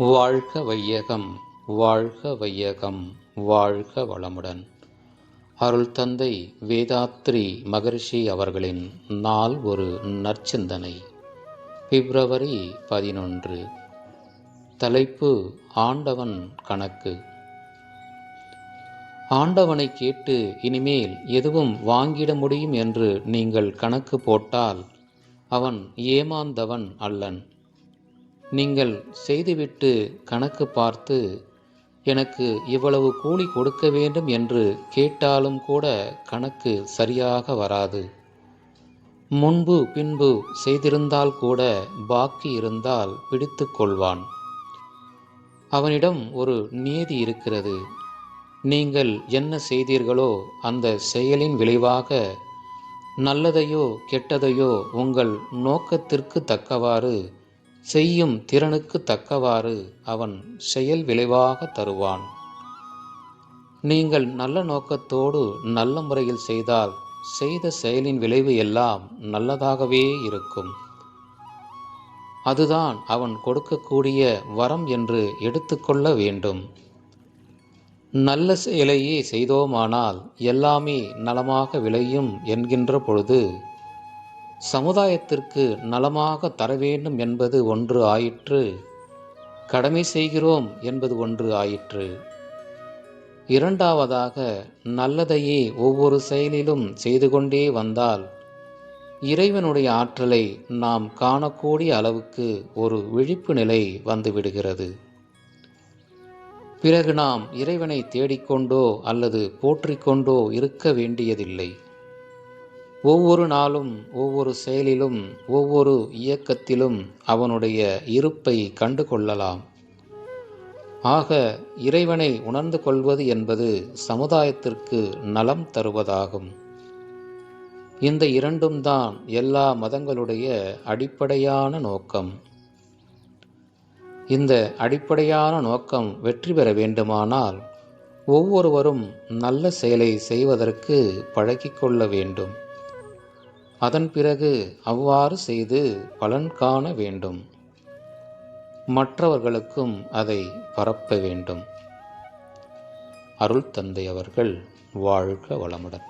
வாழ்க வையகம், வாழ்க வையகம், வாழ்க வளமுடன். அருள் தந்தை வேதாத்ரி மகரிஷி அவர்களின் நாள் ஒரு நற்சிந்தனை. பிப்ரவரி 11. தலைப்பு: ஆண்டவன் கணக்கு. ஆண்டவனை கேட்டு இனிமேல் எதுவும் வாங்கிட முடியும் என்று நீங்கள் கணக்கு போட்டால் அவன் ஏமாந்தவன் அல்லன். நீங்கள் செய்துவிட்டு கணக்கு பார்த்து எனக்கு இவ்வளவு கூலி கொடுக்க வேண்டும் என்று கேட்டாலும் கூட கணக்கு சரியாக வராது. முன்பு பின்பு செய்திருந்தால் கூட பாக்கி இருந்தால் பிடித்து கொள்வான். அவனிடம் ஒரு நியதி இருக்கிறது. நீங்கள் என்ன செய்தீர்களோ அந்த செயலின் விளைவாக நல்லதையோ கெட்டதையோ உங்கள் நோக்கத்திற்கு தக்கவாறு செய்யும் திறனுக்கு தக்கவாறு அவன் செயல் விளைவாக தருவான். நீங்கள் நல்ல நோக்கத்தோடு நல்ல முறையில் செய்தால் செய்த செயலின் விளைவு எல்லாம் நல்லதாகவே இருக்கும். அதுதான் அவன் கொடுக்கக்கூடிய வரம் என்று எடுத்துக்கொள்ள வேண்டும். நல்ல செயலையே செய்தோமானால் எல்லாமே நலமாக விளையும் என்கின்ற பொழுது சமுதாயத்திற்கு நலமாக தர வேண்டும் என்பது ஒன்று ஆயிற்று, கடமை செய்கிறோம் என்பது ஒன்று ஆயிற்று. இரண்டாவதாக, நல்லதையே ஒவ்வொரு செயலிலும் செய்து கொண்டே வந்தால் இறைவனுடைய ஆற்றலை நாம் காணக்கூடிய அளவுக்கு ஒரு விழிப்பு நிலை வந்துவிடுகிறது. பிறகு நாம் இறைவனை தேடிக்கொண்டோ அல்லது போற்றிக்கொண்டோ இருக்க வேண்டியதில்லை. ஒவ்வொரு நாளும் ஒவ்வொரு செயலிலும் ஒவ்வொரு இயக்கத்திலும் அவனுடைய இருப்பை கண்டு கொள்ளலாம். ஆக இறைவனை உணர்ந்து கொள்வது என்பது சமுதாயத்திற்கு நலம் தருவதாகும். இந்த இரண்டும் தான் எல்லா மதங்களுடைய அடிப்படையான நோக்கம். இந்த அடிப்படையான நோக்கம் வெற்றி பெற வேண்டுமானால் ஒவ்வொருவரும் நல்ல செயலை செய்வதற்கு பழகிக்கொள்ள வேண்டும். அதன் பிறகு அவ்வாறு செய்து பலன் காண வேண்டும். மற்றவர்களுக்கும் அதை பரப்ப வேண்டும். அருள் தந்தை அவர்கள் வாழ்க வளமுடன்.